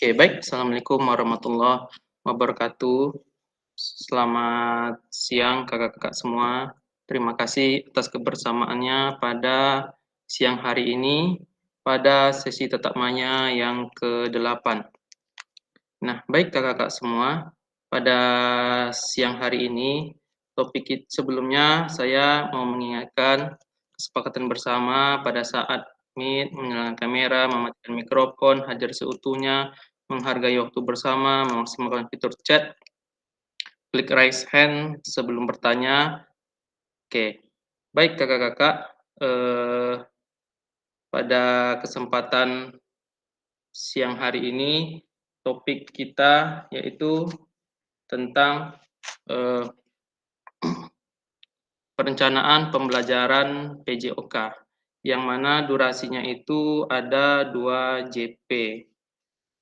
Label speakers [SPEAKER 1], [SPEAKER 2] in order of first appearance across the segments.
[SPEAKER 1] Oke, baik. Assalamualaikum warahmatullahi wabarakatuh. Selamat siang kakak-kakak semua. Terima kasih atas kebersamaannya pada siang hari ini pada sesi tatap maya yang ke-8. Nah, baik kakak-kakak semua, pada siang hari ini sebelumnya saya mau mengingatkan kesepakatan bersama pada saat Meet, menyalakan kamera, mematikan mikrofon, hadir seutuhnya, menghargai waktu bersama, memaksimalkan fitur chat, klik raise hand sebelum bertanya. Oke, baik kakak-kakak, pada kesempatan siang hari ini topik kita yaitu tentang eh, perencanaan pembelajaran PJOK, yang mana durasinya itu ada 2 JP.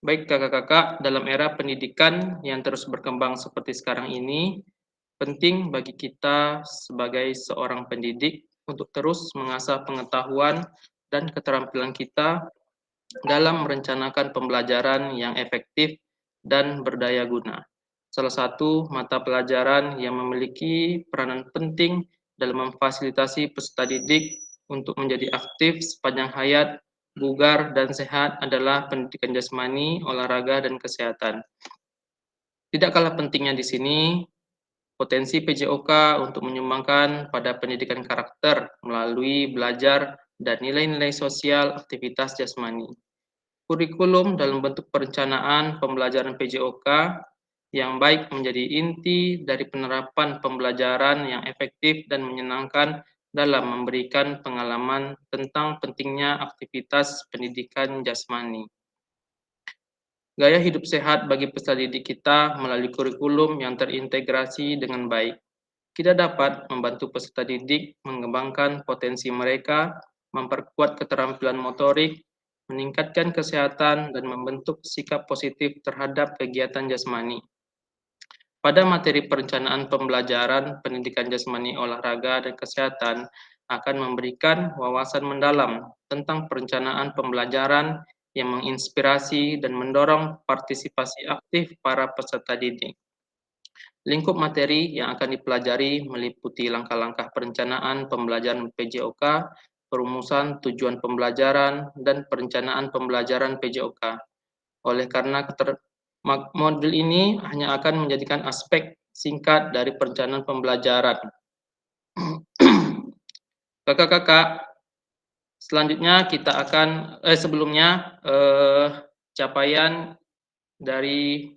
[SPEAKER 1] Baik kakak-kakak, dalam era pendidikan yang terus berkembang seperti sekarang ini, penting bagi kita sebagai seorang pendidik untuk terus mengasah pengetahuan dan keterampilan kita dalam merencanakan pembelajaran yang efektif dan berdaya guna. Salah satu mata pelajaran yang memiliki peranan penting dalam memfasilitasi peserta didik untuk menjadi aktif sepanjang hayat, bugar, dan sehat adalah pendidikan jasmani, olahraga, dan kesehatan. Tidak kalah pentingnya di sini, potensi PJOK untuk menyumbangkan pada pendidikan karakter melalui belajar dan nilai-nilai sosial aktivitas jasmani. Kurikulum dalam bentuk perencanaan pembelajaran PJOK yang baik menjadi inti dari penerapan pembelajaran yang efektif dan menyenangkan dalam memberikan pengalaman tentang pentingnya aktivitas pendidikan jasmani. Gaya hidup sehat bagi peserta didik kita melalui kurikulum yang terintegrasi dengan baik. Kita dapat membantu peserta didik mengembangkan potensi mereka, memperkuat keterampilan motorik, meningkatkan kesehatan, dan membentuk sikap positif terhadap kegiatan jasmani. Pada materi perencanaan pembelajaran pendidikan jasmani, olahraga, dan kesehatan akan memberikan wawasan mendalam tentang perencanaan pembelajaran yang menginspirasi dan mendorong partisipasi aktif para peserta didik. Lingkup materi yang akan dipelajari meliputi langkah-langkah perencanaan pembelajaran PJOK, perumusan tujuan pembelajaran, dan perencanaan pembelajaran PJOK. Oleh karena modul ini hanya akan menjadikan aspek singkat dari perencanaan pembelajaran. Kakak-kakak, selanjutnya kita akan sebelumnya capaian dari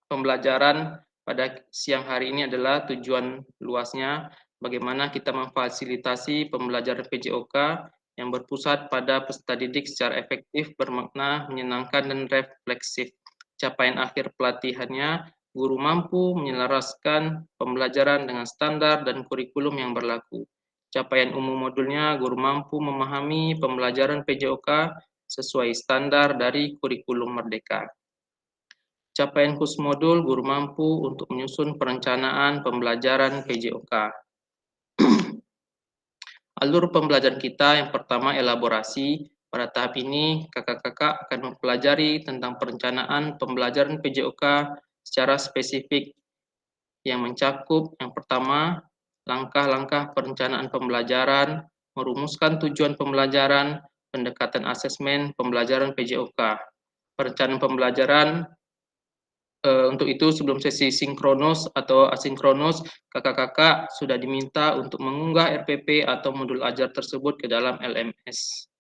[SPEAKER 1] pembelajaran pada siang hari ini adalah tujuan luasnya bagaimana kita memfasilitasi pembelajaran PJOK yang berpusat pada peserta didik secara efektif, bermakna, menyenangkan, dan refleksif. Capaian akhir pelatihannya, guru mampu menyelaraskan pembelajaran dengan standar dan kurikulum yang berlaku. Capaian umum modulnya, guru mampu memahami pembelajaran PJOK sesuai standar dari kurikulum Merdeka. Capaian khusus modul, guru mampu untuk menyusun perencanaan pembelajaran PJOK. Alur pembelajaran kita yang pertama elaborasi. Pada tahap ini, kakak-kakak akan mempelajari tentang perencanaan pembelajaran PJOK secara spesifik yang mencakup yang pertama, langkah-langkah perencanaan pembelajaran, merumuskan tujuan pembelajaran, pendekatan asesmen pembelajaran PJOK. Perencanaan pembelajaran untuk itu sebelum sesi sinkronus atau asinkronus, kakak-kakak sudah diminta untuk mengunggah RPP atau modul ajar tersebut ke dalam LMS.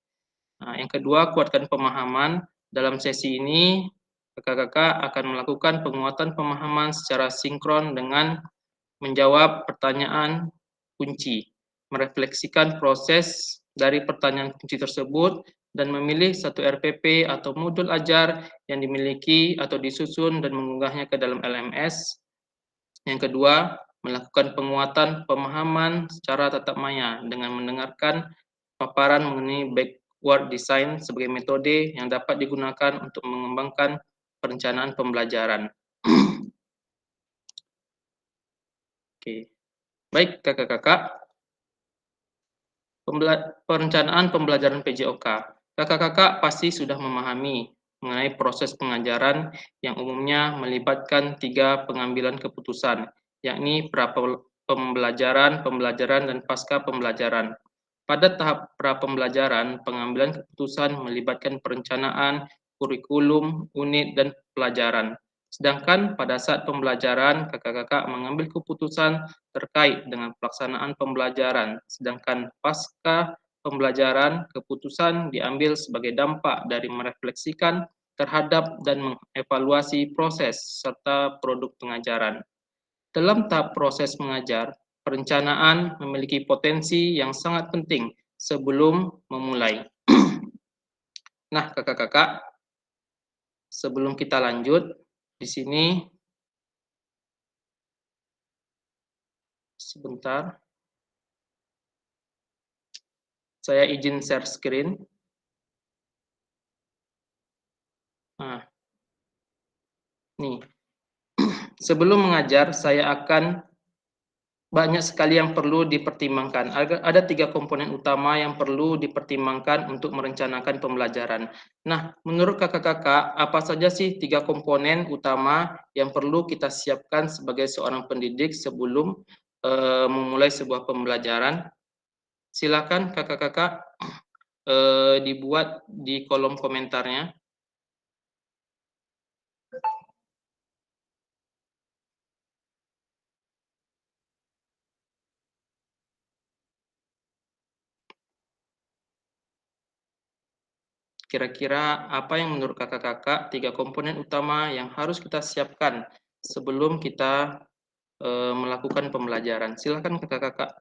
[SPEAKER 1] Nah, yang kedua, kuatkan pemahaman. Dalam sesi ini, kakak-kakak akan melakukan penguatan pemahaman secara sinkron dengan menjawab pertanyaan kunci, merefleksikan proses dari pertanyaan kunci tersebut, dan memilih satu RPP atau modul ajar yang dimiliki atau disusun dan mengunggahnya ke dalam LMS. Yang kedua, melakukan penguatan pemahaman secara tatap maya dengan mendengarkan paparan mengenai backward design sebagai metode yang dapat digunakan untuk mengembangkan perencanaan pembelajaran. Oke. Baik, kakak-kakak, perencanaan pembelajaran PJOK. Kakak-kakak pasti sudah memahami mengenai proses pengajaran yang umumnya melibatkan 3 pengambilan keputusan, yakni pra-pembelajaran, pembelajaran, dan pasca pembelajaran. Pada tahap pra-pembelajaran, pengambilan keputusan melibatkan perencanaan, kurikulum, unit, dan pelajaran. Sedangkan pada saat pembelajaran, kakak-kakak mengambil keputusan terkait dengan pelaksanaan pembelajaran. Sedangkan pasca pembelajaran, keputusan diambil sebagai dampak dari merefleksikan terhadap dan mengevaluasi proses serta produk pengajaran. Dalam tahap proses mengajar, perencanaan memiliki potensi yang sangat penting sebelum memulai. Nah, kakak-kakak, sebelum kita lanjut, di sini sebentar, saya izin share screen. Nah, nih, sebelum mengajar, saya akan banyak sekali yang perlu dipertimbangkan. Ada 3 komponen utama yang perlu dipertimbangkan untuk merencanakan pembelajaran. Nah, menurut kakak-kakak, apa saja sih 3 komponen utama yang perlu kita siapkan sebagai seorang pendidik sebelum memulai sebuah pembelajaran? Silakan kakak-kakak dibuat di kolom komentarnya. Kira-kira apa yang menurut kakak-kakak 3 komponen utama yang harus kita siapkan sebelum kita melakukan pembelajaran? Silakan kakak-kakak.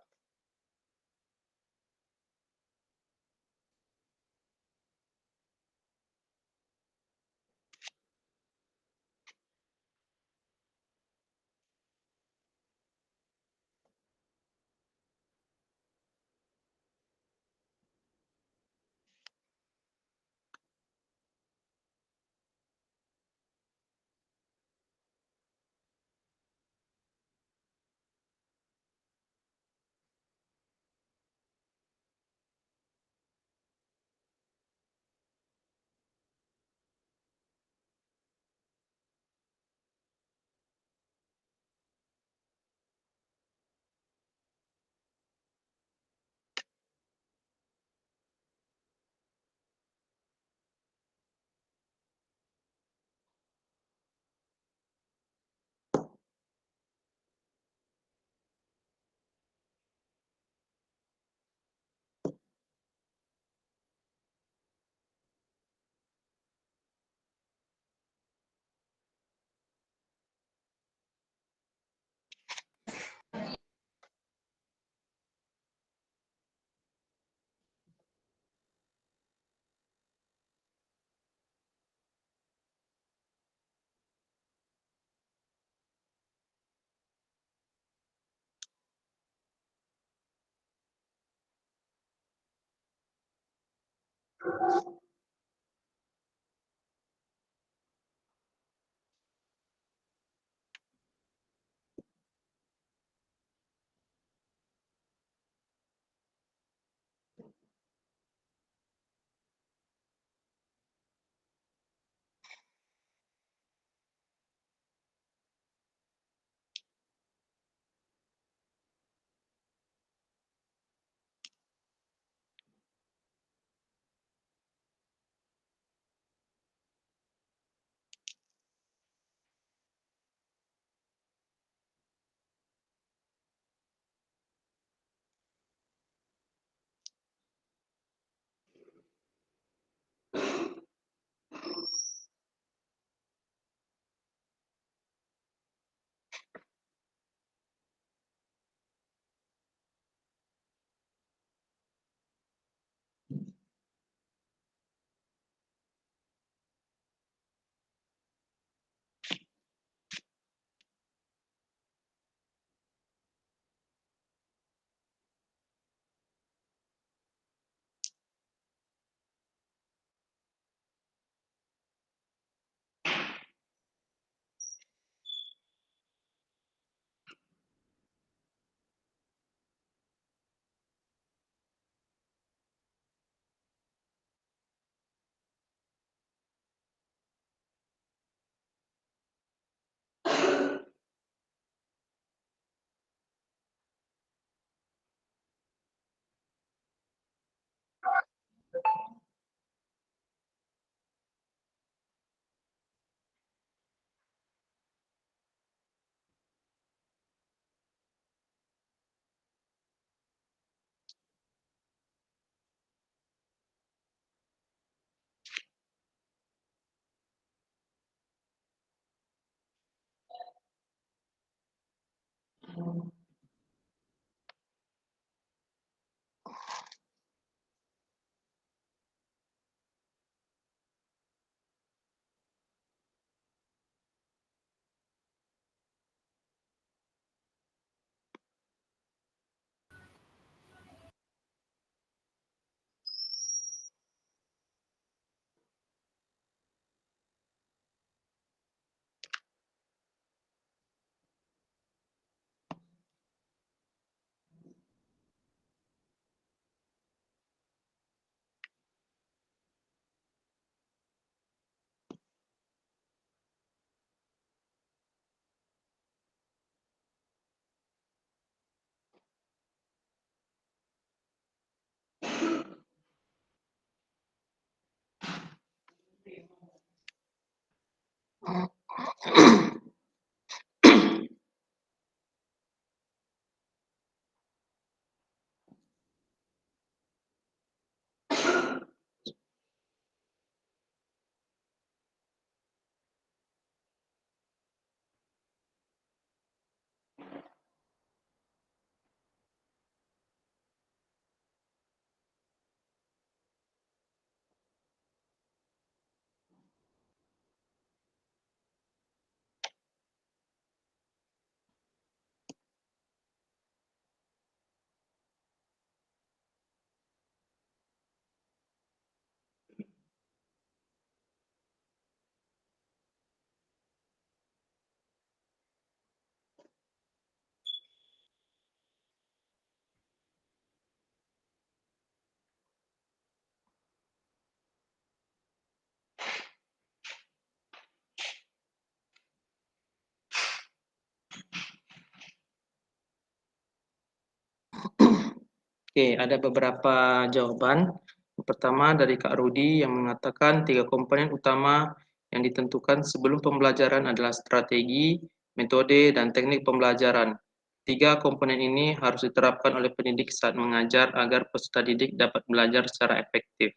[SPEAKER 1] Oke, ada beberapa jawaban. Yang pertama dari Kak Rudi yang mengatakan 3 komponen utama yang ditentukan sebelum pembelajaran adalah strategi, metode, dan teknik pembelajaran. 3 komponen ini harus diterapkan oleh pendidik saat mengajar agar peserta didik dapat belajar secara efektif.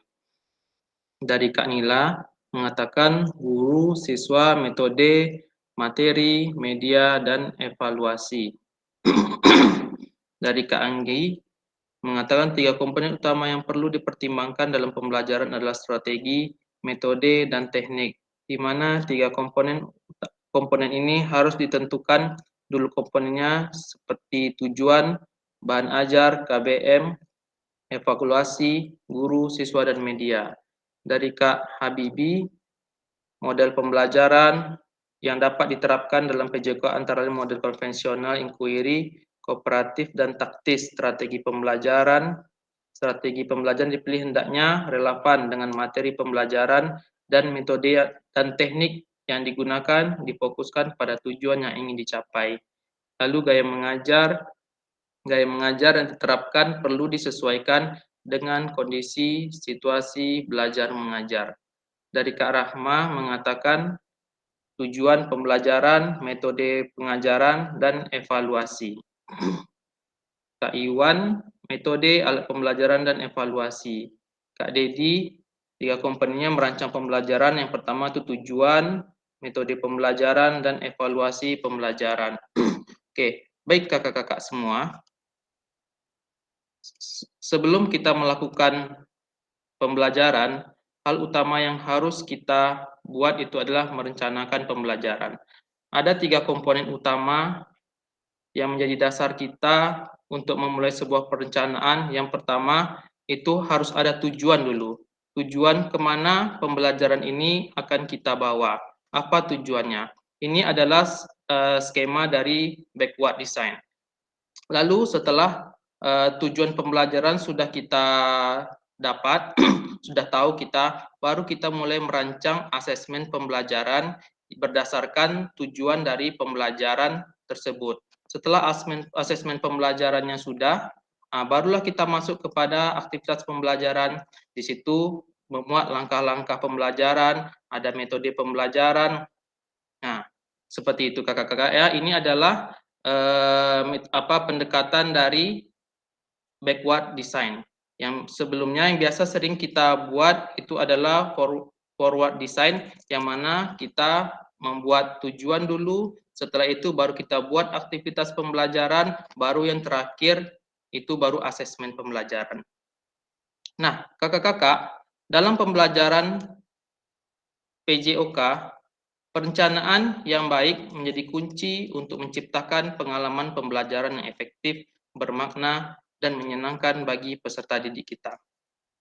[SPEAKER 1] Dari Kak Nila mengatakan guru, siswa, metode, materi, media, dan evaluasi. Dari Kak Anggi mengatakan 3 komponen utama yang perlu dipertimbangkan dalam pembelajaran adalah strategi, metode, dan teknik, di mana 3 komponen ini harus ditentukan dulu komponennya seperti tujuan, bahan ajar, KBM, evaluasi, guru, siswa, dan media. Dari Kak Habibi, model pembelajaran yang dapat diterapkan dalam PJK antara lain model konvensional, inquiry, kooperatif, dan taktis. Strategi pembelajaran dipilih hendaknya relevan dengan materi pembelajaran dan metode dan teknik yang digunakan difokuskan pada tujuan yang ingin dicapai. Lalu gaya mengajar yang diterapkan perlu disesuaikan dengan kondisi situasi belajar mengajar. Dari Kak Rahma mengatakan tujuan pembelajaran, metode pengajaran, dan evaluasi. Kak Iwan, metode, alat pembelajaran, dan evaluasi. Kak Dedi, 3 komponennya merancang pembelajaran. Yang pertama itu tujuan, metode pembelajaran, dan evaluasi pembelajaran. Oke, baik kakak-kakak semua. Sebelum kita melakukan pembelajaran, hal utama yang harus kita buat itu adalah merencanakan pembelajaran. Ada 3 komponen utama yang menjadi dasar kita untuk memulai sebuah perencanaan. Yang pertama, itu harus ada tujuan dulu. Tujuan kemana pembelajaran ini akan kita bawa. Apa tujuannya? Ini adalah skema dari backward design. Lalu setelah tujuan pembelajaran sudah kita dapat, sudah tahu kita, baru kita mulai merancang asesmen pembelajaran berdasarkan tujuan dari pembelajaran tersebut. Setelah asesmen pembelajarannya sudah, barulah kita masuk kepada aktivitas pembelajaran. Di situ memuat langkah-langkah pembelajaran, ada metode pembelajaran. Nah, seperti itu kakak-kakak ya. Ini adalah pendekatan dari backward design. Yang sebelumnya yang biasa sering kita buat itu adalah forward design, yang mana kita membuat tujuan dulu, setelah itu baru kita buat aktivitas pembelajaran, baru yang terakhir itu baru asesmen pembelajaran. Nah, kakak-kakak, dalam pembelajaran PJOK, perencanaan yang baik menjadi kunci untuk menciptakan pengalaman pembelajaran yang efektif, bermakna, dan menyenangkan bagi peserta didik kita.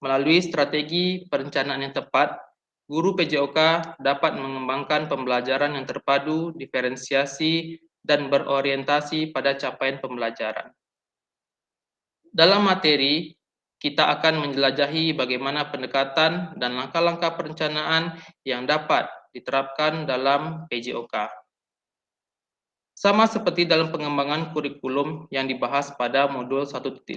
[SPEAKER 1] Melalui strategi perencanaan yang tepat, guru PJOK dapat mengembangkan pembelajaran yang terpadu, diferensiasi, dan berorientasi pada capaian pembelajaran. Dalam materi, kita akan menjelajahi bagaimana pendekatan dan langkah-langkah perencanaan yang dapat diterapkan dalam PJOK. Sama seperti dalam pengembangan kurikulum yang dibahas pada modul 1.5,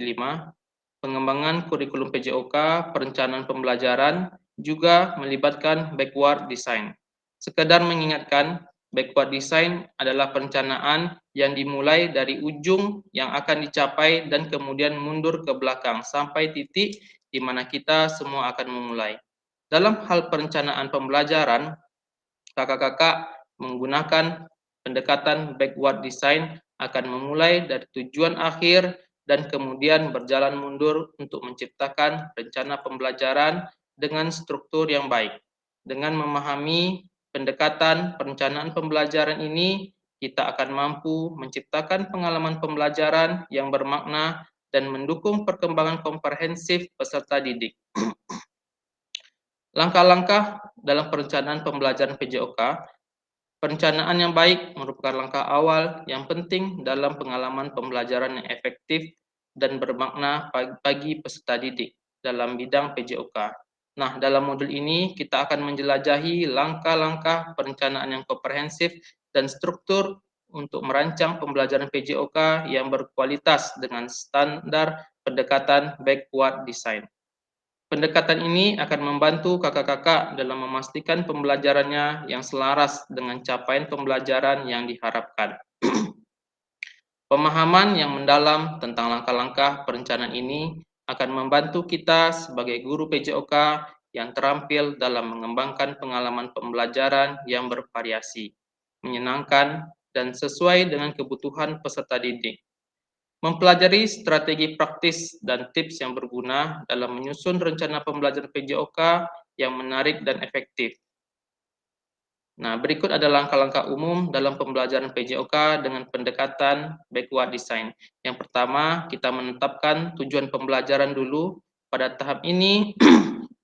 [SPEAKER 1] pengembangan kurikulum PJOK, perencanaan pembelajaran juga melibatkan backward design. Sekedar mengingatkan, backward design adalah perencanaan yang dimulai dari ujung yang akan dicapai dan kemudian mundur ke belakang sampai titik di mana kita semua akan memulai. Dalam hal perencanaan pembelajaran, kakak-kakak menggunakan pendekatan backward design akan memulai dari tujuan akhir dan kemudian berjalan mundur untuk menciptakan rencana pembelajaran dengan struktur yang baik. Dengan memahami pendekatan perencanaan pembelajaran ini, kita akan mampu menciptakan pengalaman pembelajaran yang bermakna dan mendukung perkembangan komprehensif peserta didik. Langkah-langkah dalam perencanaan pembelajaran PJOK. Perencanaan yang baik merupakan langkah awal yang penting dalam pengalaman pembelajaran yang efektif dan bermakna bagi peserta didik dalam bidang PJOK. Nah, dalam modul ini kita akan menjelajahi langkah-langkah perencanaan yang komprehensif dan struktur untuk merancang pembelajaran PJOK yang berkualitas dengan standar pendekatan backward design. Pendekatan ini akan membantu kakak-kakak dalam memastikan pembelajarannya yang selaras dengan capaian pembelajaran yang diharapkan. Pemahaman yang mendalam tentang langkah-langkah perencanaan ini akan membantu kita sebagai guru PJOK yang terampil dalam mengembangkan pengalaman pembelajaran yang bervariasi, menyenangkan, dan sesuai dengan kebutuhan peserta didik. Mempelajari strategi praktis dan tips yang berguna dalam menyusun rencana pembelajaran PJOK yang menarik dan efektif. Nah, berikut ada langkah-langkah umum dalam pembelajaran PJOK dengan pendekatan backward design. Yang pertama, kita menetapkan tujuan pembelajaran dulu. Pada tahap ini,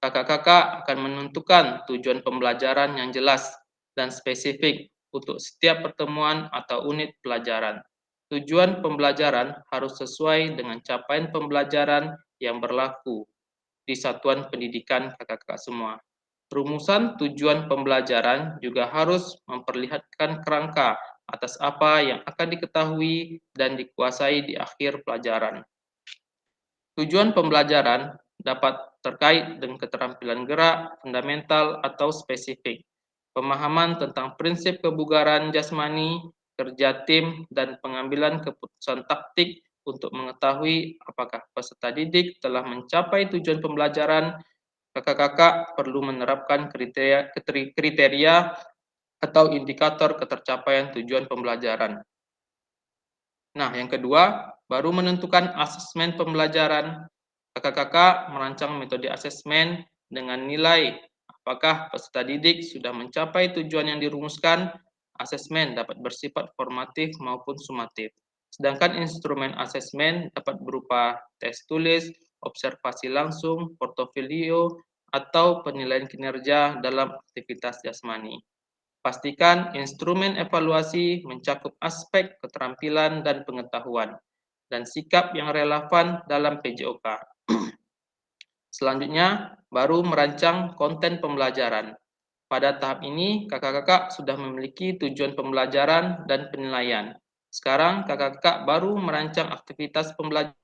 [SPEAKER 1] kakak-kakak akan menentukan tujuan pembelajaran yang jelas dan spesifik untuk setiap pertemuan atau unit pelajaran. Tujuan pembelajaran harus sesuai dengan capaian pembelajaran yang berlaku di satuan pendidikan kakak-kakak semua. Rumusan tujuan pembelajaran juga harus memperlihatkan kerangka atas apa yang akan diketahui dan dikuasai di akhir pelajaran. Tujuan pembelajaran dapat terkait dengan keterampilan gerak, fundamental, atau spesifik. Pemahaman tentang prinsip kebugaran jasmani, kerja tim, dan pengambilan keputusan taktik untuk mengetahui apakah peserta didik telah mencapai tujuan pembelajaran. Kakak-kakak perlu menerapkan kriteria atau indikator ketercapaian tujuan pembelajaran. Nah, yang kedua, baru menentukan asesmen pembelajaran. Kakak-kakak merancang metode asesmen dengan nilai apakah peserta didik sudah mencapai tujuan yang dirumuskan. Asesmen dapat bersifat formatif maupun sumatif. Sedangkan instrumen asesmen dapat berupa tes tulis, observasi langsung, portofolio, atau penilaian kinerja dalam aktivitas jasmani. Pastikan instrumen evaluasi mencakup aspek keterampilan dan pengetahuan, dan sikap yang relevan dalam PJOK. Selanjutnya, baru merancang konten pembelajaran. Pada tahap ini, kakak-kakak sudah memiliki tujuan pembelajaran dan penilaian. Sekarang, kakak-kakak baru merancang aktivitas pembelajaran.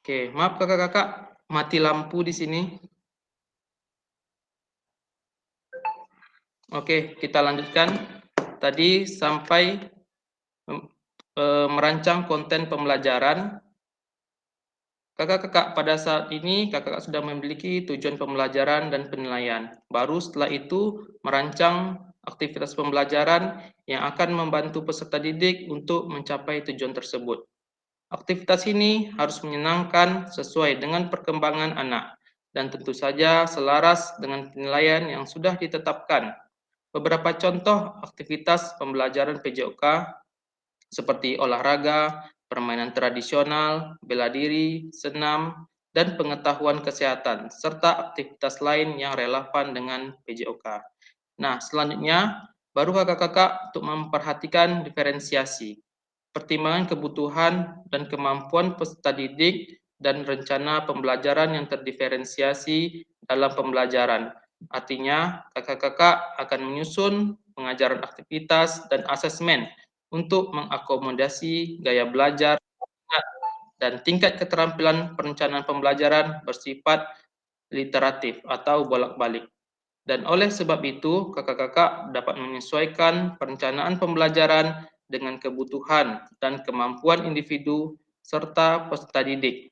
[SPEAKER 1] Oke, maaf kakak-kakak, mati lampu di sini. Oke, kita lanjutkan. Tadi sampai merancang konten pembelajaran. Kakak-kakak, pada saat ini kakak sudah memiliki tujuan pembelajaran dan penilaian. Baru setelah itu merancang aktivitas pembelajaran yang akan membantu peserta didik untuk mencapai tujuan tersebut. Aktivitas ini harus menyenangkan sesuai dengan perkembangan anak dan tentu saja selaras dengan penilaian yang sudah ditetapkan. Beberapa contoh aktivitas pembelajaran PJOK seperti olahraga, permainan tradisional, bela diri, senam, dan pengetahuan kesehatan, serta aktivitas lain yang relevan dengan PJOK. Nah, selanjutnya, baru kakak-kakak untuk memperhatikan diferensiasi, pertimbangan kebutuhan dan kemampuan peserta didik, dan rencana pembelajaran yang terdiferensiasi dalam pembelajaran. Artinya, kakak-kakak akan menyusun pengajaran aktivitas dan asesmen untuk mengakomodasi gaya belajar dan tingkat keterampilan perencanaan pembelajaran bersifat literatif atau bolak-balik. Dan oleh sebab itu, kakak-kakak dapat menyesuaikan perencanaan pembelajaran dengan kebutuhan dan kemampuan individu serta peserta didik.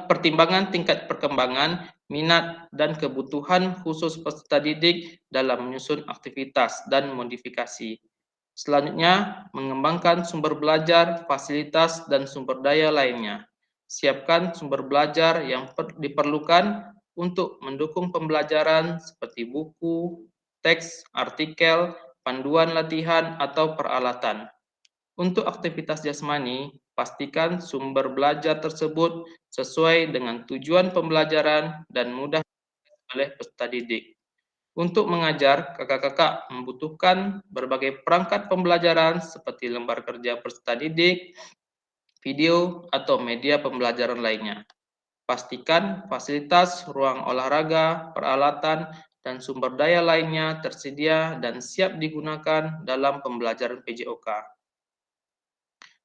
[SPEAKER 1] Pertimbangan tingkat perkembangan, minat, dan kebutuhan khusus peserta didik dalam menyusun aktivitas dan modifikasi. Selanjutnya, mengembangkan sumber belajar, fasilitas, dan sumber daya lainnya. Siapkan sumber belajar yang diperlukan untuk mendukung pembelajaran seperti buku, teks, artikel, panduan latihan, atau peralatan. Untuk aktivitas jasmani, pastikan sumber belajar tersebut sesuai dengan tujuan pembelajaran dan mudah oleh peserta didik. Untuk mengajar, kakak-kakak membutuhkan berbagai perangkat pembelajaran seperti lembar kerja peserta didik, video, atau media pembelajaran lainnya. Pastikan fasilitas, ruang olahraga, peralatan, dan sumber daya lainnya tersedia dan siap digunakan dalam pembelajaran PJOK.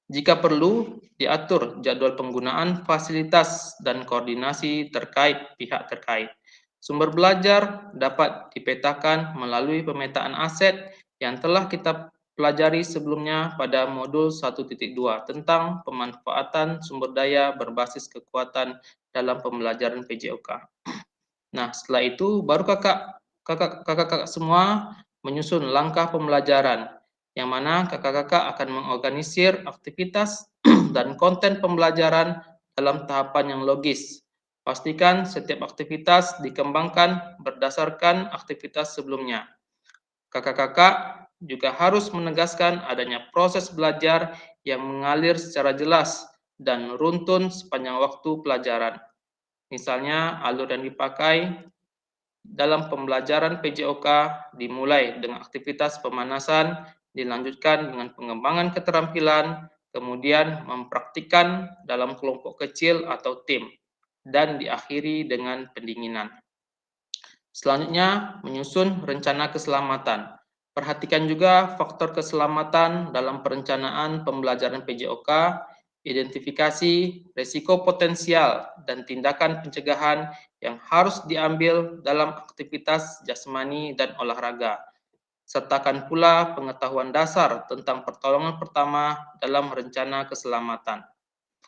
[SPEAKER 1] Jika perlu, diatur jadwal penggunaan fasilitas dan koordinasi terkait pihak terkait. Sumber belajar dapat dipetakan melalui pemetaan aset yang telah kita pelajari sebelumnya pada modul 1.2 tentang pemanfaatan sumber daya berbasis kekuatan dalam pembelajaran PJOK. Nah, setelah itu baru kakak-kakak semua menyusun langkah pembelajaran yang mana kakak-kakak akan mengorganisir aktivitas dan konten pembelajaran dalam tahapan yang logis. Pastikan setiap aktivitas dikembangkan berdasarkan aktivitas sebelumnya. Kakak-kakak juga harus menegaskan adanya proses belajar yang mengalir secara jelas dan runtun sepanjang waktu pelajaran. Misalnya, alur yang dipakai dalam pembelajaran PJOK dimulai dengan aktivitas pemanasan, dilanjutkan dengan pengembangan keterampilan, kemudian mempraktikkan dalam kelompok kecil atau tim, dan diakhiri dengan pendinginan. Selanjutnya, menyusun rencana keselamatan. Perhatikan juga faktor keselamatan dalam perencanaan pembelajaran PJOK, identifikasi risiko potensial dan tindakan pencegahan yang harus diambil dalam aktivitas jasmani dan olahraga. Sertakan pula pengetahuan dasar tentang pertolongan pertama dalam rencana keselamatan.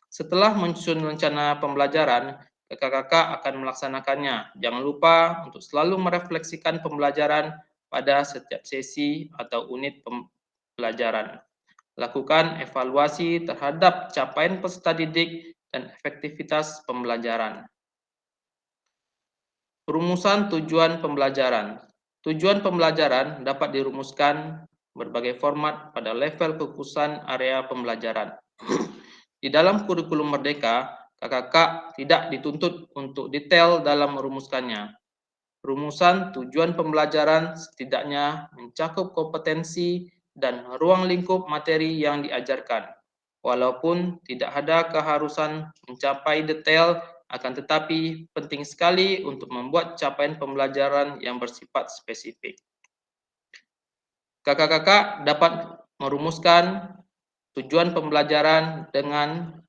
[SPEAKER 1] Setelah menyusun rencana pembelajaran, kakak-kakak akan melaksanakannya. Jangan lupa untuk selalu merefleksikan pembelajaran pada setiap sesi atau unit pembelajaran. Lakukan evaluasi terhadap capaian peserta didik dan efektivitas pembelajaran. Rumusan tujuan pembelajaran. Tujuan pembelajaran dapat dirumuskan berbagai format pada level kekhususan area pembelajaran. Di dalam kurikulum Merdeka, kakak-kakak tidak dituntut untuk detail dalam merumuskannya. Rumusan tujuan pembelajaran setidaknya mencakup kompetensi dan ruang lingkup materi yang diajarkan. Walaupun tidak ada keharusan mencapai detail, akan tetapi penting sekali untuk membuat capaian pembelajaran yang bersifat spesifik. Kakak-kakak dapat merumuskan tujuan pembelajaran dengan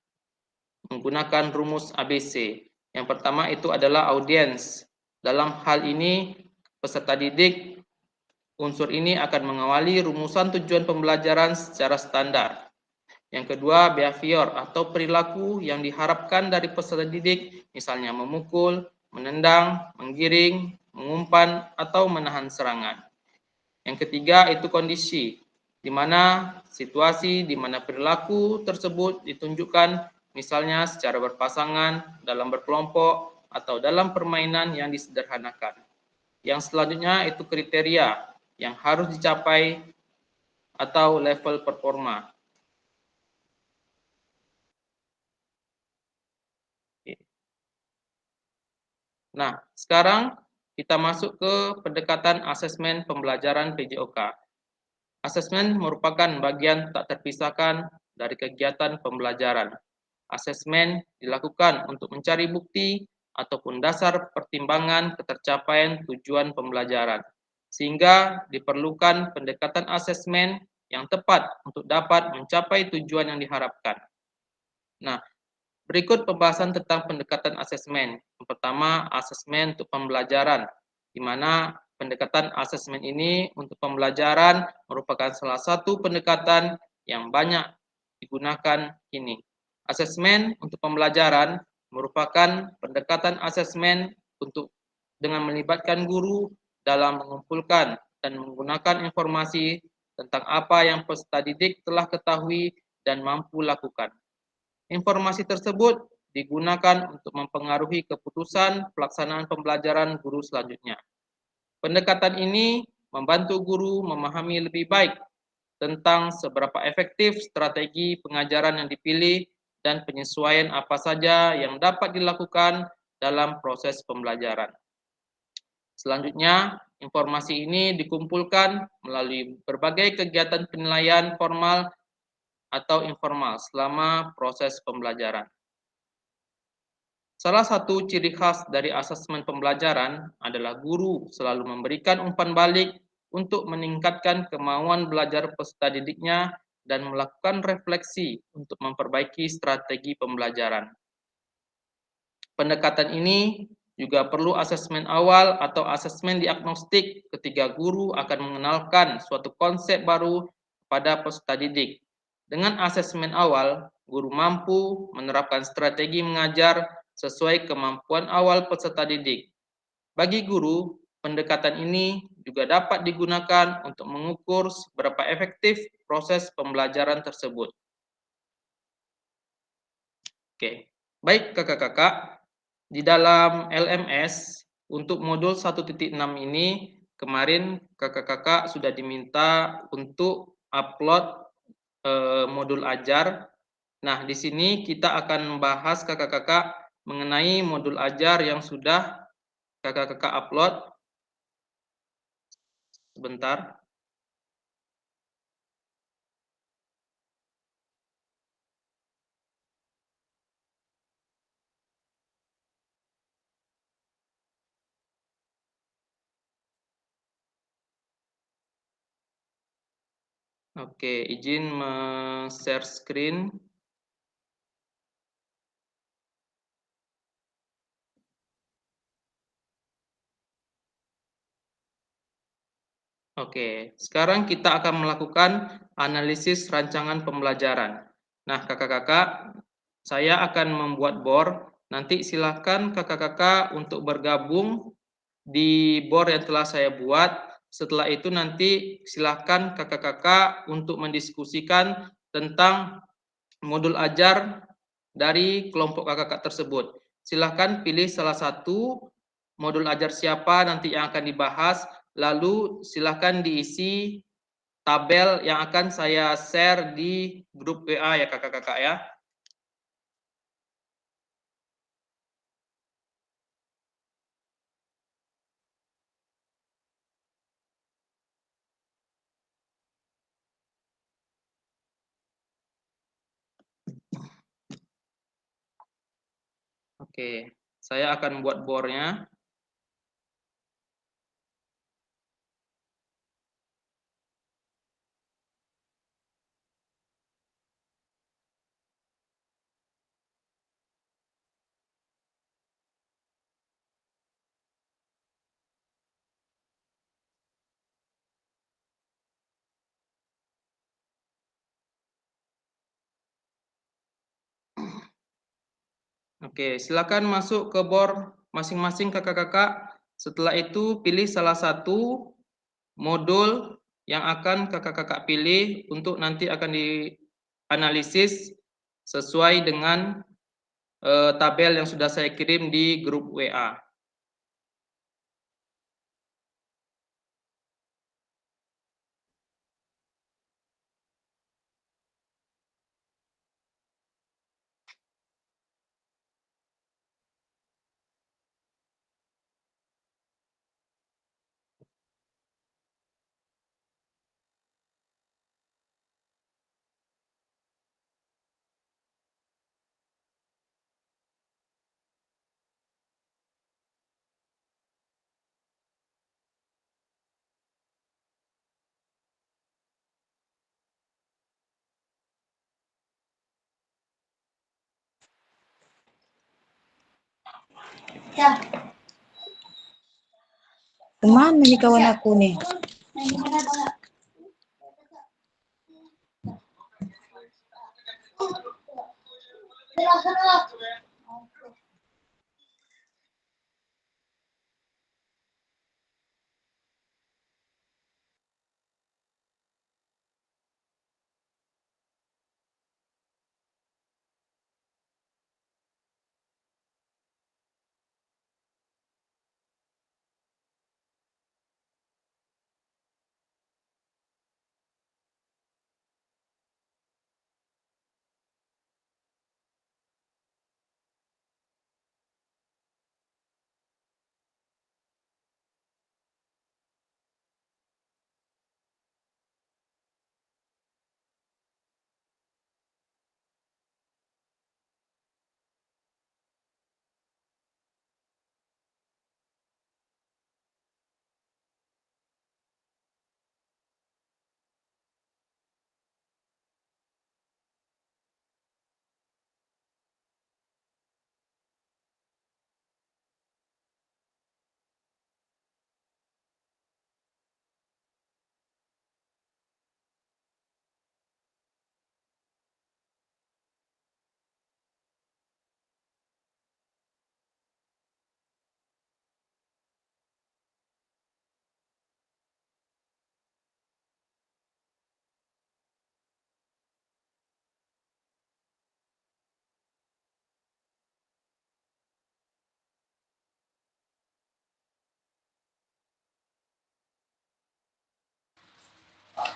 [SPEAKER 1] menggunakan rumus ABC. Yang pertama itu adalah audiens. Dalam hal ini, peserta didik, unsur ini akan mengawali rumusan tujuan pembelajaran secara standar. Yang kedua, behavior atau perilaku yang diharapkan dari peserta didik, misalnya memukul, menendang, menggiring, mengumpan, atau menahan serangan. Yang ketiga, itu kondisi, di mana situasi di mana perilaku tersebut ditunjukkan, misalnya secara berpasangan, dalam berkelompok, atau dalam permainan yang disederhanakan. Yang selanjutnya itu kriteria yang harus dicapai atau level performa. Nah, sekarang kita masuk ke pendekatan asesmen pembelajaran PJOK. Asesmen merupakan bagian tak terpisahkan dari kegiatan pembelajaran. Asesmen dilakukan untuk mencari bukti ataupun dasar pertimbangan ketercapaian tujuan pembelajaran, sehingga diperlukan pendekatan asesmen yang tepat untuk dapat mencapai tujuan yang diharapkan. Nah, berikut pembahasan tentang pendekatan asesmen. Yang pertama, asesmen untuk pembelajaran, di mana pendekatan asesmen ini untuk pembelajaran merupakan salah satu pendekatan yang banyak digunakan ini. Asesmen untuk pembelajaran merupakan pendekatan asesmen untuk dengan melibatkan guru dalam mengumpulkan dan menggunakan informasi tentang apa yang peserta didik telah ketahui dan mampu lakukan. Informasi tersebut digunakan untuk mempengaruhi keputusan pelaksanaan pembelajaran guru selanjutnya. Pendekatan ini membantu guru memahami lebih baik tentang seberapa efektif strategi pengajaran yang dipilih dan penyesuaian apa saja yang dapat dilakukan dalam proses pembelajaran. Selanjutnya, informasi ini dikumpulkan melalui berbagai kegiatan penilaian formal atau informal selama proses pembelajaran. Salah satu ciri khas dari asesmen pembelajaran adalah guru selalu memberikan umpan balik untuk meningkatkan kemauan belajar peserta didiknya dan melakukan refleksi untuk memperbaiki strategi pembelajaran. Pendekatan ini juga perlu asesmen awal atau asesmen diagnostik ketika guru akan mengenalkan suatu konsep baru pada peserta didik. Dengan asesmen awal, guru mampu menerapkan strategi mengajar sesuai kemampuan awal peserta didik. Bagi guru, pendekatan ini juga dapat digunakan untuk mengukur seberapa efektif proses pembelajaran tersebut. Oke, baik kakak-kakak, di dalam LMS untuk modul 1.6 ini kemarin kakak-kakak sudah diminta untuk upload modul ajar. Nah, di sini kita akan membahas kakak-kakak mengenai modul ajar yang sudah kakak-kakak upload. Sebentar. Oke, izin share screen. Oke, sekarang kita akan melakukan analisis rancangan pembelajaran. Nah, kakak-kakak, saya akan membuat board. Nanti silakan kakak-kakak untuk bergabung di board yang telah saya buat. Setelah itu nanti silakan kakak-kakak untuk mendiskusikan tentang modul ajar dari kelompok kakak-kakak tersebut. Silakan pilih salah satu modul ajar siapa nanti yang akan dibahas, lalu silakan diisi tabel yang akan saya share di grup WA ya kakak-kakak ya. Oke, saya akan buat boardnya. Oke, silakan masuk ke board masing-masing kakak-kakak. Setelah itu pilih salah satu modul yang akan kakak-kakak pilih untuk nanti akan dianalisis sesuai dengan tabel yang sudah saya kirim di grup WA.
[SPEAKER 2] Ya. Kemana nih kawan aku nih?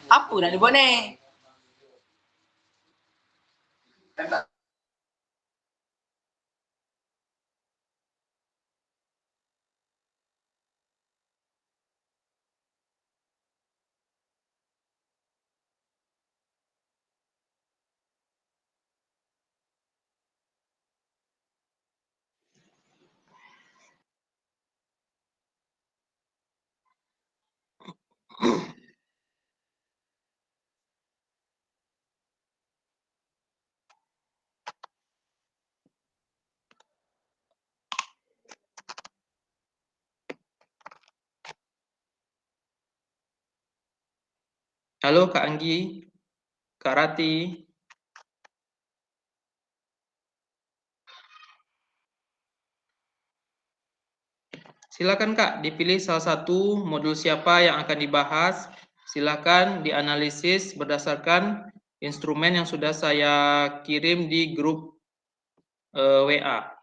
[SPEAKER 3] Apa dah ni buat ni?
[SPEAKER 1] Halo Kak Anggi, Kak Rati. Silakan Kak, dipilih salah satu modul siapa yang akan dibahas. Silakan dianalisis berdasarkan instrumen yang sudah saya kirim di grup WA.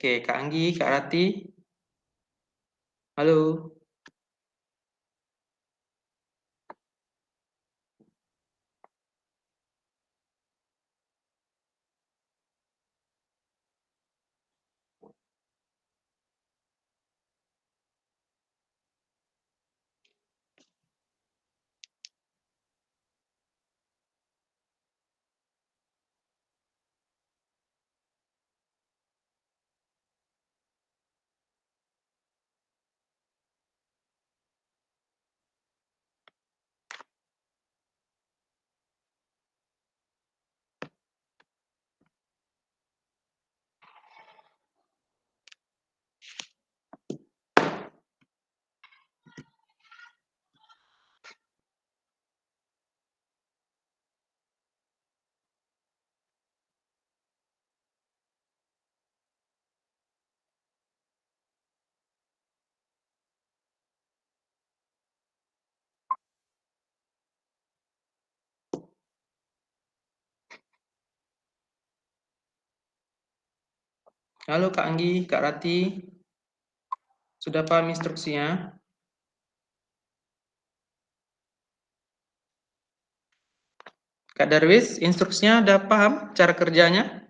[SPEAKER 1] Oke, Kak Anggi, Kak Rati. Halo. Halo Kak Anggi, Kak Rati. Sudah paham instruksinya? Kak Darwis, instruksinya udah paham cara kerjanya?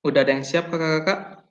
[SPEAKER 1] Udah ada yang siap kakak-kakak?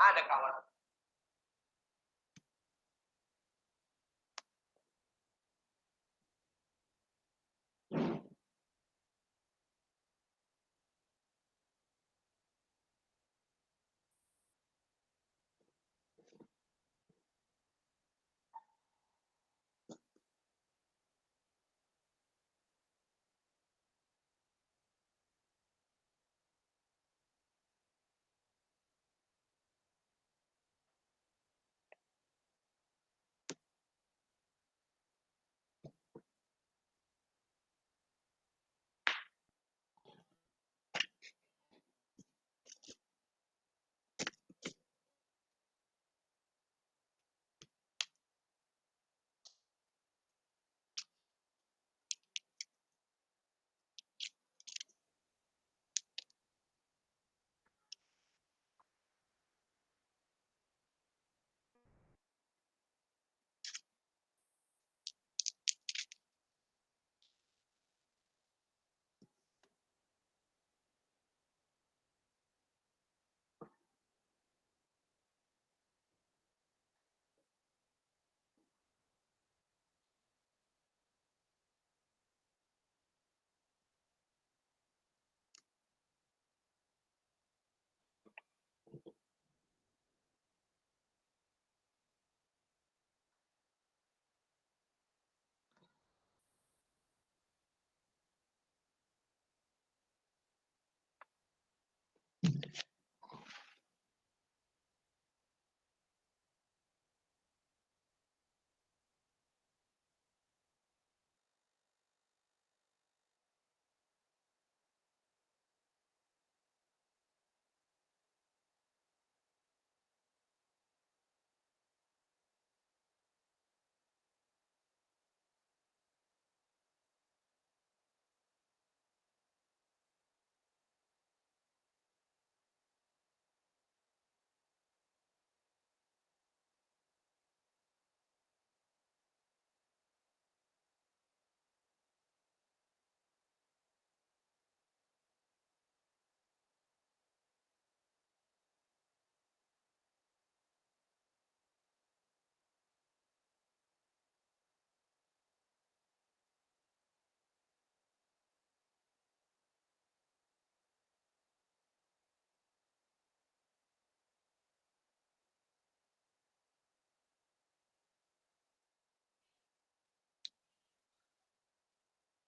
[SPEAKER 1] Ada kawan.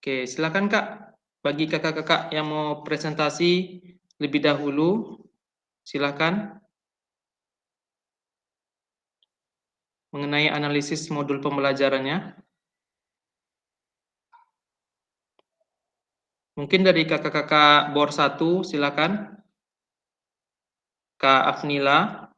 [SPEAKER 1] Oke, silakan Kak. Bagi kakak-kakak yang mau presentasi lebih dahulu, silakan mengenai analisis modul pembelajarannya. Mungkin dari kakak-kakak bor 1, silakan. Kak Afnila.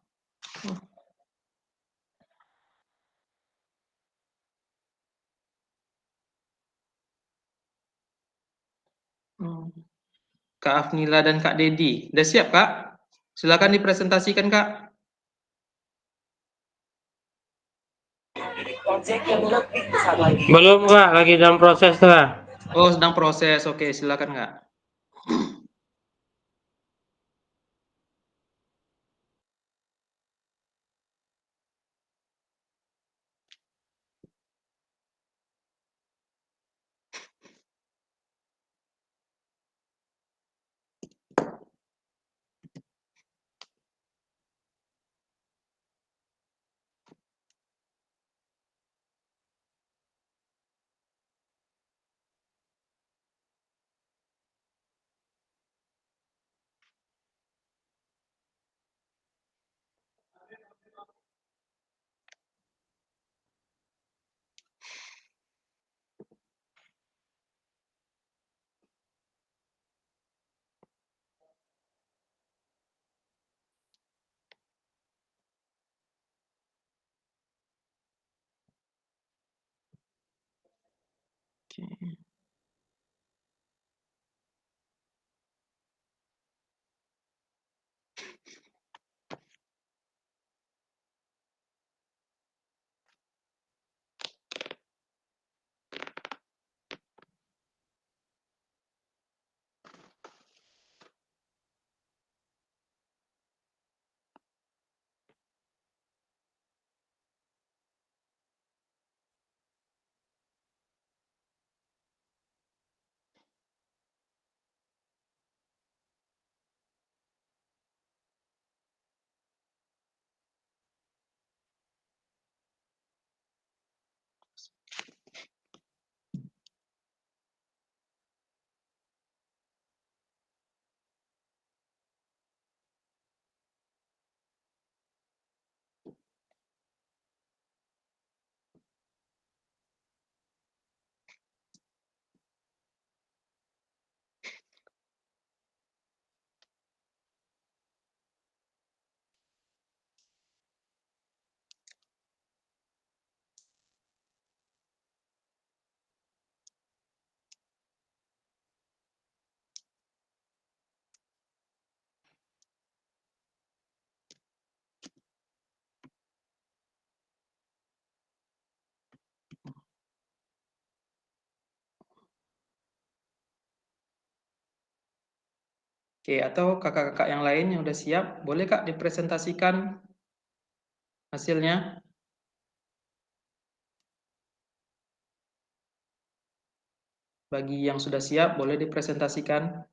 [SPEAKER 1] Kak Afnila dan Kak Dedi. Udah siap, Kak? Silakan dipresentasikan, Kak.
[SPEAKER 3] Belum Kak, lagi dalam proses Kak.
[SPEAKER 1] Oh, sedang proses. Oke, silakan, Kak. Oke. Oke, atau kakak-kakak yang lain yang udah siap, boleh Kak dipresentasikan hasilnya? Bagi yang sudah siap, boleh dipresentasikan.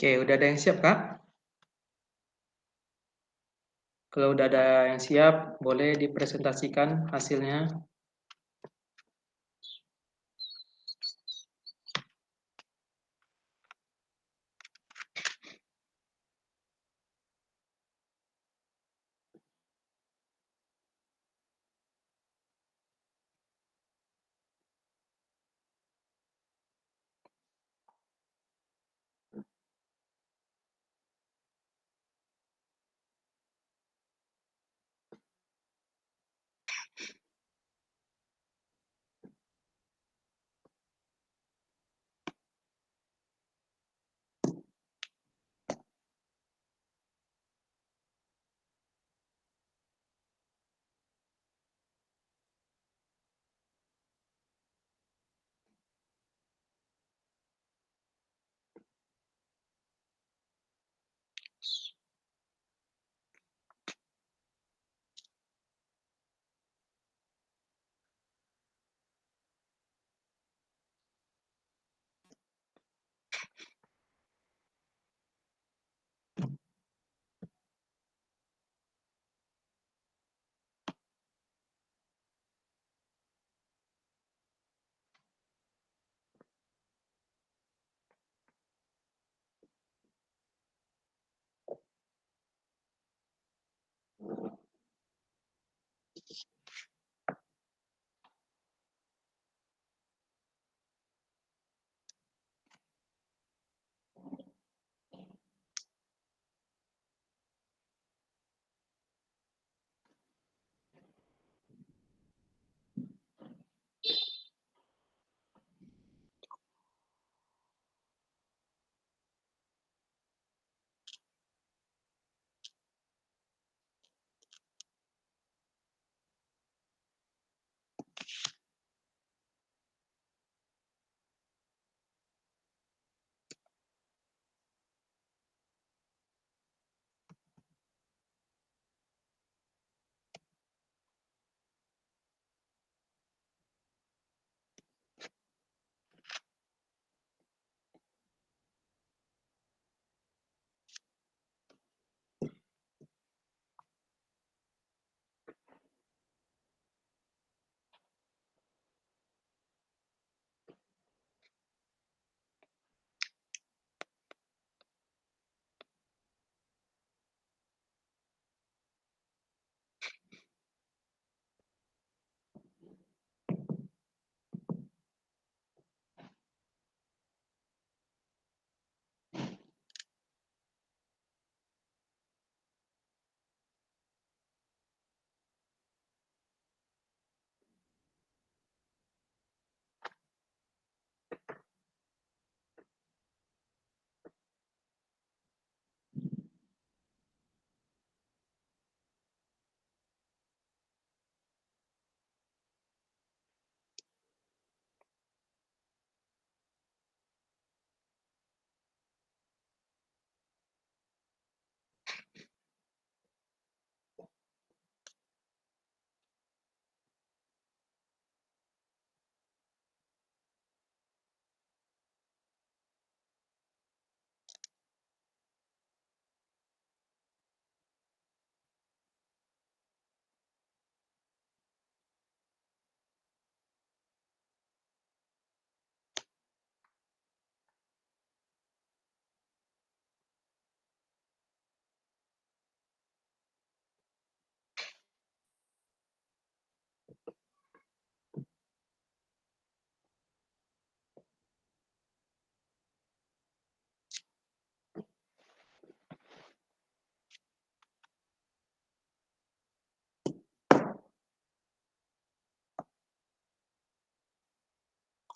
[SPEAKER 1] Oke, udah ada yang siap, Kak? Kalau udah ada yang siap, boleh dipresentasikan hasilnya.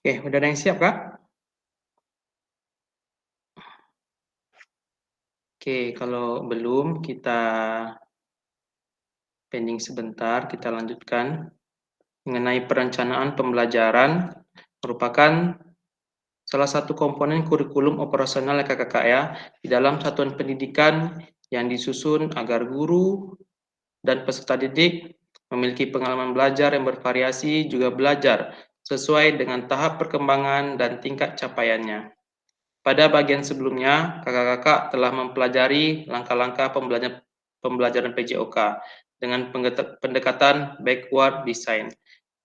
[SPEAKER 1] Oke, udah ada yang siap, Kak? Oke, kalau belum, kita pending sebentar, kita lanjutkan. Mengenai perencanaan pembelajaran, merupakan salah satu komponen kurikulum operasional ya Kakak ya, di dalam satuan pendidikan yang disusun agar guru dan peserta didik memiliki pengalaman belajar yang bervariasi, juga belajar sesuai dengan tahap perkembangan dan tingkat capaiannya. Pada bagian sebelumnya, kakak-kakak telah mempelajari langkah-langkah pembelajaran PJOK dengan pendekatan backward design.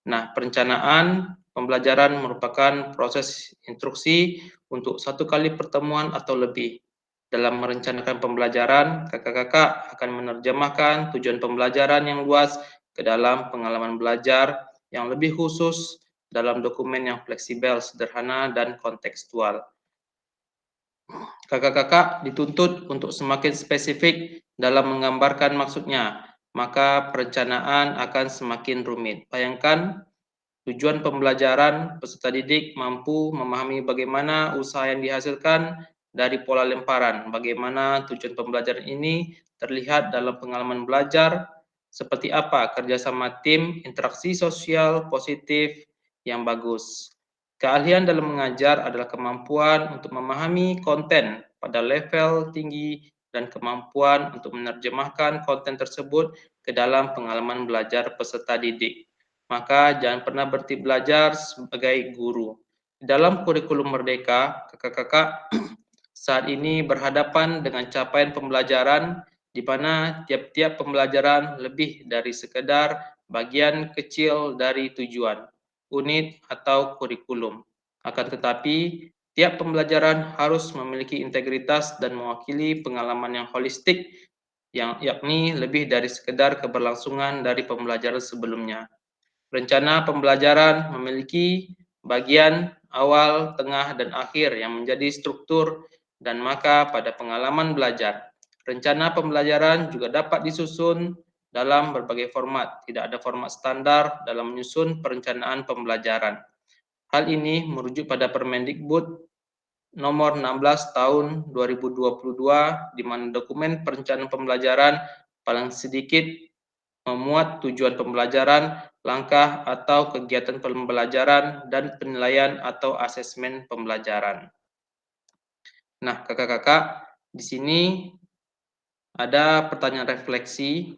[SPEAKER 1] Nah, perencanaan pembelajaran merupakan proses instruksi untuk satu kali pertemuan atau lebih. Dalam merencanakan pembelajaran, kakak-kakak akan menerjemahkan tujuan pembelajaran yang luas ke dalam pengalaman belajar yang lebih khusus dalam dokumen yang fleksibel, sederhana, dan kontekstual. Kakak-kakak dituntut untuk semakin spesifik dalam menggambarkan maksudnya, maka perencanaan akan semakin rumit. Bayangkan, tujuan pembelajaran peserta didik mampu memahami bagaimana usaha yang dihasilkan dari pola lemparan, bagaimana tujuan pembelajaran ini terlihat dalam pengalaman belajar, seperti apa kerjasama tim, interaksi sosial positif yang bagus. Keahlian dalam mengajar adalah kemampuan untuk memahami konten pada level tinggi dan kemampuan untuk menerjemahkan konten tersebut ke dalam pengalaman belajar peserta didik. Maka jangan pernah berhenti belajar sebagai guru. Dalam kurikulum Merdeka, kakak-kakak saat ini berhadapan dengan capaian pembelajaran di mana tiap-tiap pembelajaran lebih dari sekedar bagian kecil dari tujuan, unit, atau kurikulum. Akan tetapi, tiap pembelajaran harus memiliki integritas dan mewakili pengalaman yang holistik, yakni lebih dari sekedar keberlangsungan dari pembelajaran sebelumnya. Rencana pembelajaran memiliki bagian awal, tengah, dan akhir yang menjadi struktur dan maka pada pengalaman belajar. Rencana pembelajaran juga dapat disusun dalam berbagai format. Tidak ada format standar dalam menyusun perencanaan pembelajaran. Hal ini merujuk pada Permendikbud nomor 16 tahun 2022 di mana dokumen perencanaan pembelajaran paling sedikit memuat tujuan pembelajaran, langkah atau kegiatan pembelajaran, dan penilaian atau asesmen pembelajaran. Nah, kakak-kakak, di sini ada pertanyaan refleksi.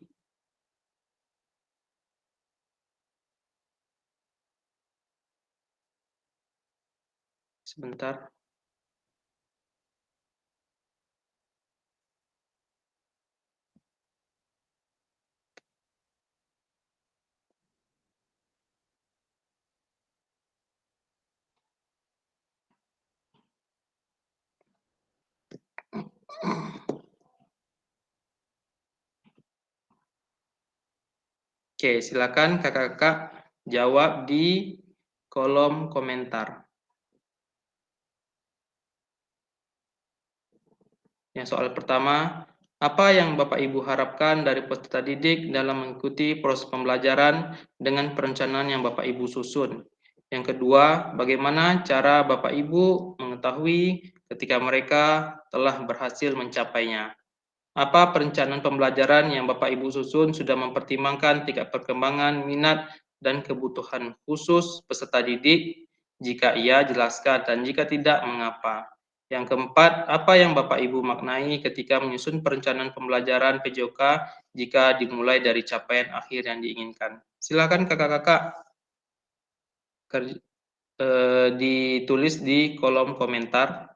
[SPEAKER 1] Sebentar. Oke, silakan kakak-kakak jawab di kolom komentar. Yang soal pertama, apa yang Bapak Ibu harapkan dari peserta didik dalam mengikuti proses pembelajaran dengan perencanaan yang Bapak Ibu susun? Yang kedua, bagaimana cara Bapak Ibu mengetahui ketika mereka telah berhasil mencapainya? Apa perencanaan pembelajaran yang Bapak Ibu susun sudah mempertimbangkan tingkat perkembangan, minat, dan kebutuhan khusus peserta didik? Jika iya, jelaskan, dan jika tidak, mengapa? Yang keempat, apa yang Bapak Ibu maknai ketika menyusun perencanaan pembelajaran PJOK jika dimulai dari capaian akhir yang diinginkan? Silakan kakak-kakak ditulis di kolom komentar.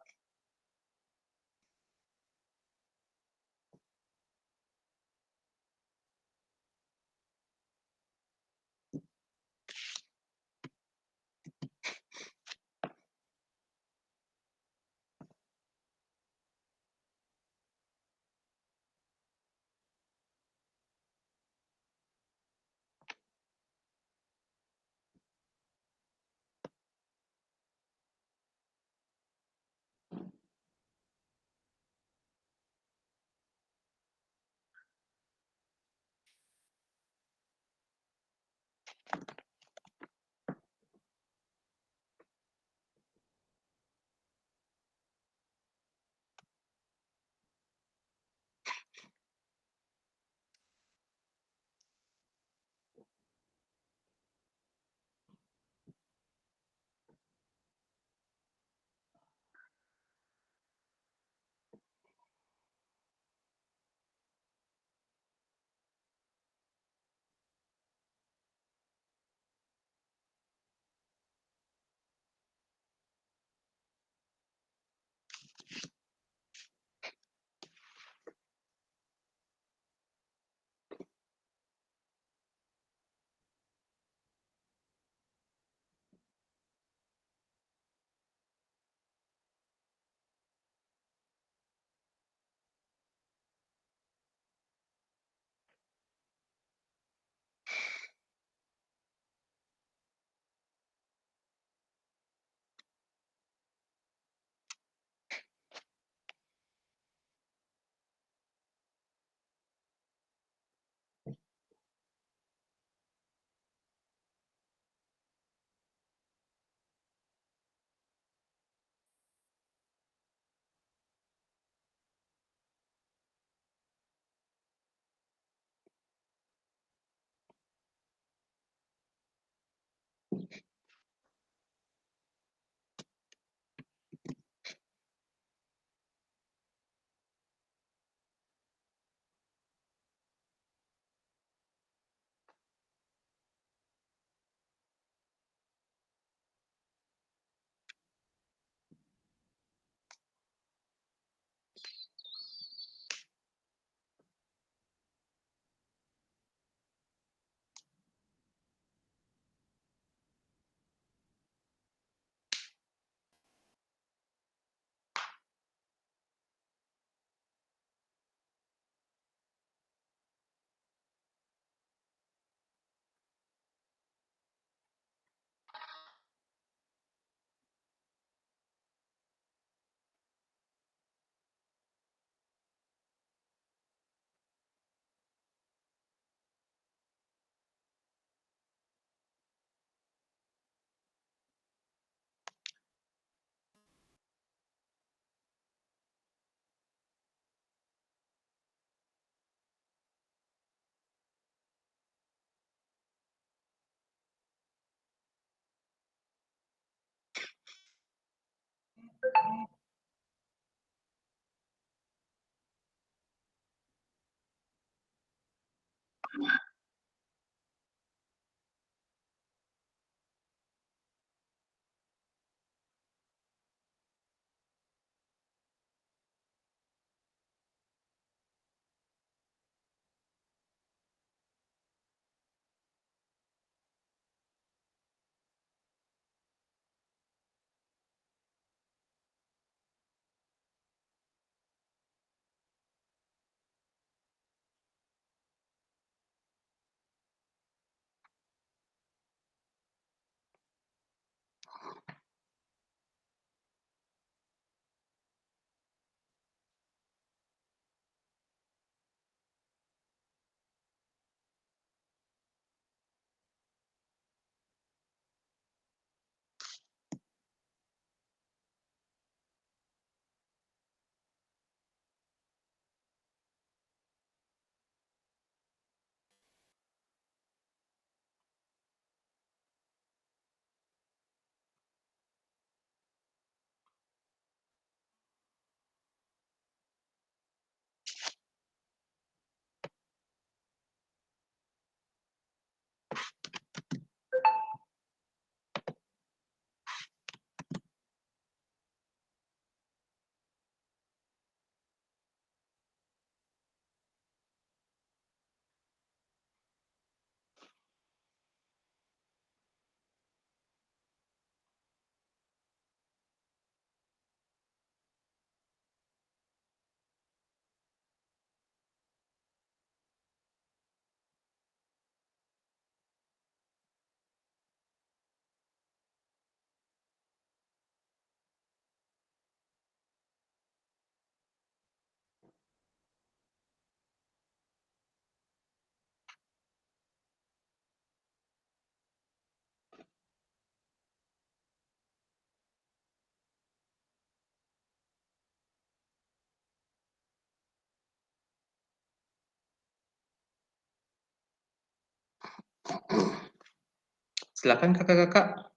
[SPEAKER 1] Silakan kakak-kakak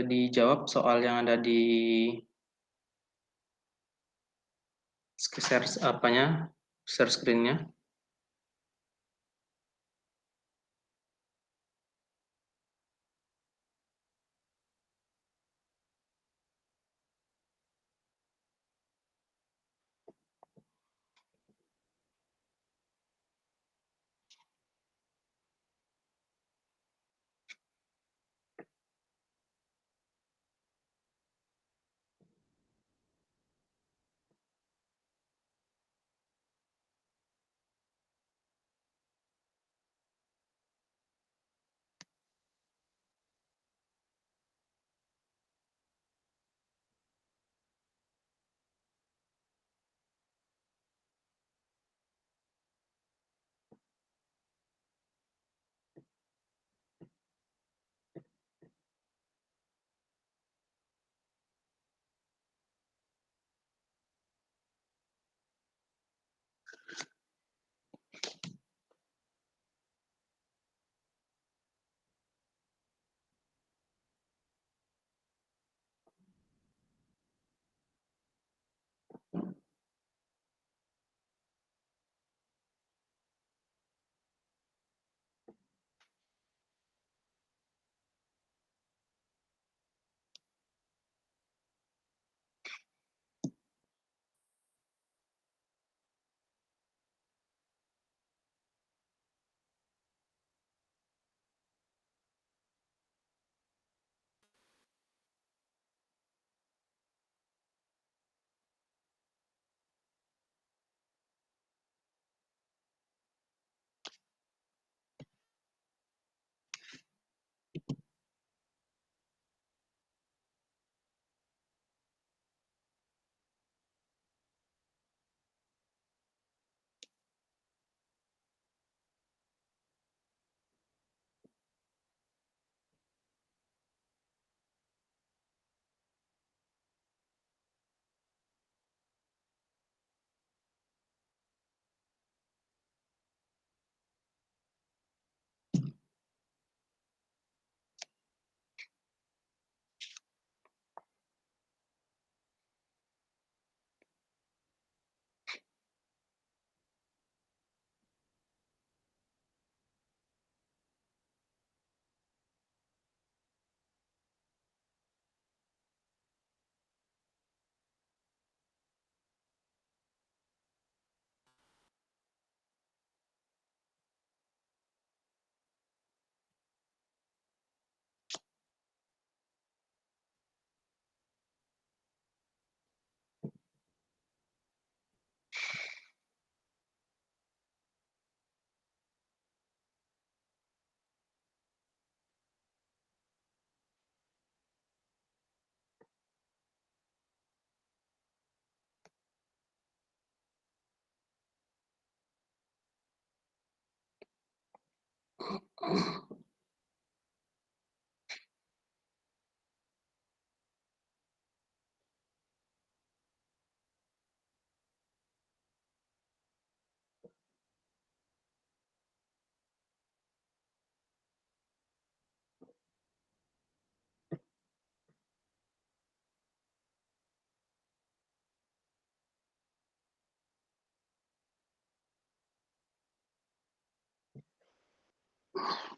[SPEAKER 1] dijawab soal yang ada di share screen-nya.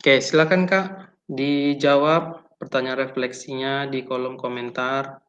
[SPEAKER 1] Oke, silakan Kak dijawab pertanyaan refleksinya di kolom komentar.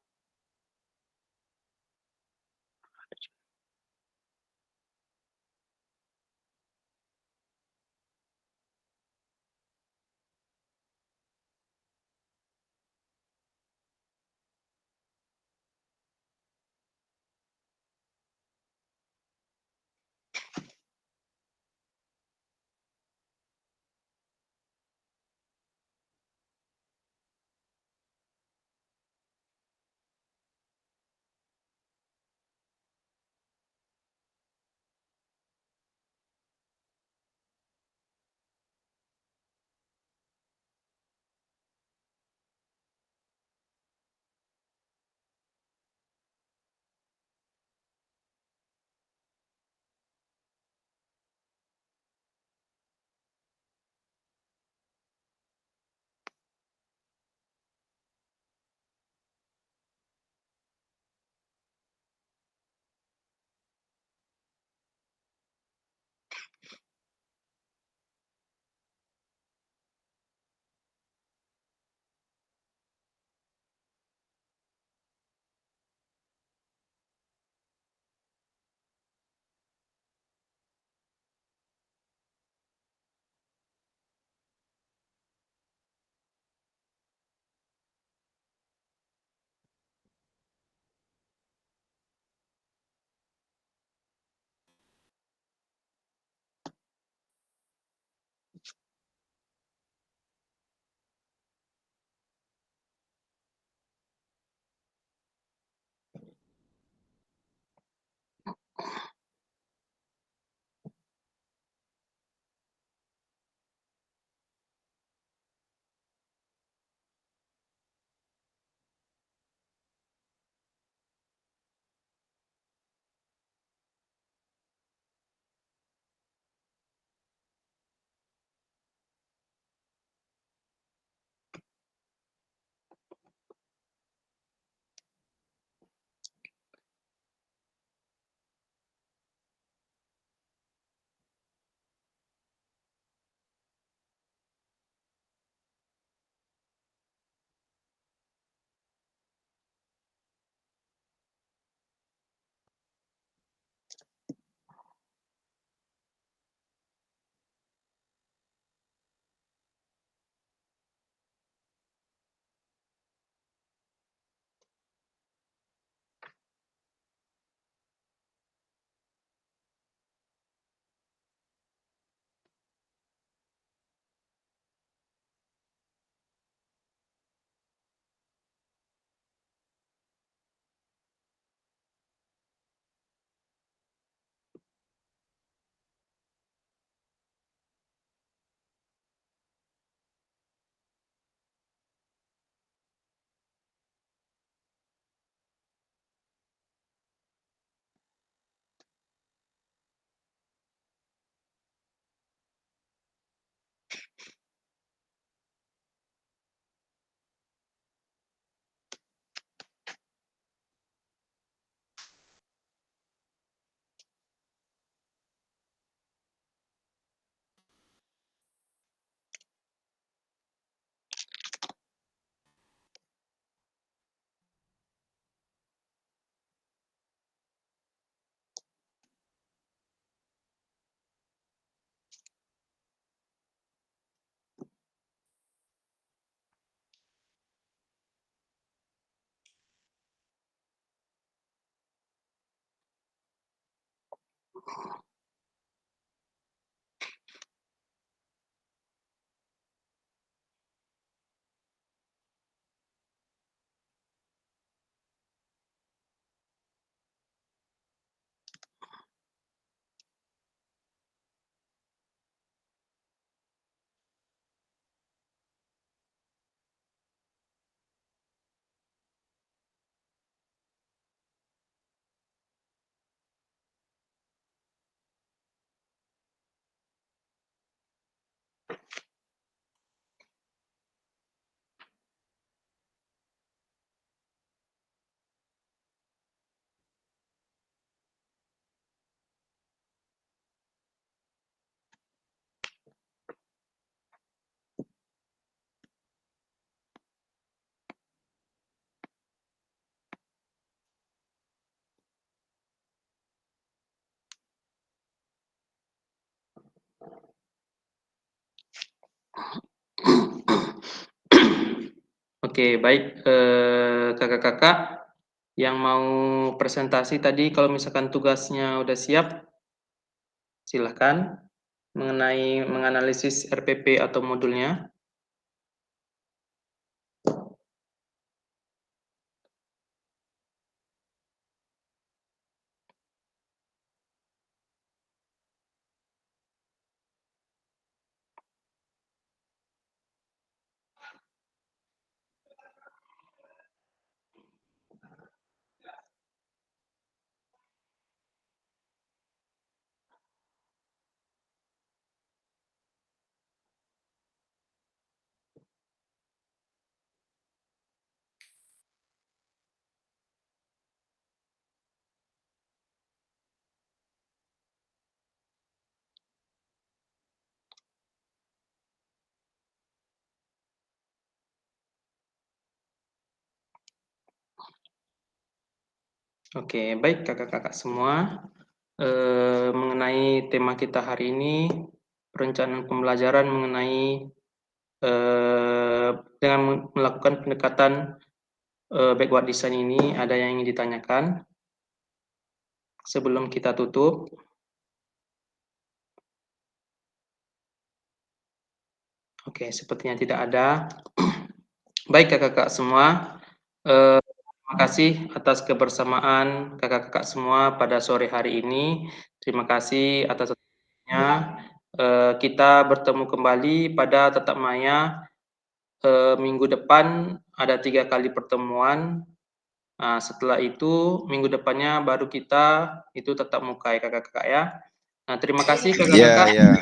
[SPEAKER 1] Oke, baik, kakak-kakak yang mau presentasi tadi, kalau misalkan tugasnya udah siap, silahkan mengenai menganalisis RPP atau modulnya. Oke, baik kakak-kakak semua, mengenai tema kita hari ini, perencanaan pembelajaran mengenai dengan melakukan pendekatan backward design ini, ada yang ingin ditanyakan sebelum kita tutup? Oke, sepertinya tidak ada. Baik kakak-kakak semua, terima kasih atas kebersamaan kakak-kakak semua pada sore hari ini. Terima kasih atas waktunya. Kita bertemu kembali pada tatap maya minggu depan, ada 3 kali pertemuan. Nah, setelah itu minggu depannya baru kita itu tatap muka ya kakak-kakak ya. Nah, terima kasih kakak-kakak.
[SPEAKER 4] Ya.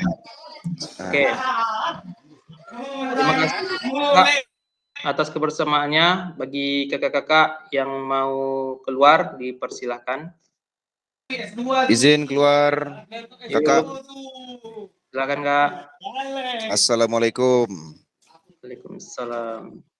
[SPEAKER 1] Oke. Terima kasih Kak, atas kebersamaannya. Bagi kakak-kakak yang mau keluar, dipersilahkan.
[SPEAKER 4] Izin keluar, kakak.
[SPEAKER 1] Silakan Kak.
[SPEAKER 4] Assalamualaikum.
[SPEAKER 1] Waalaikumsalam.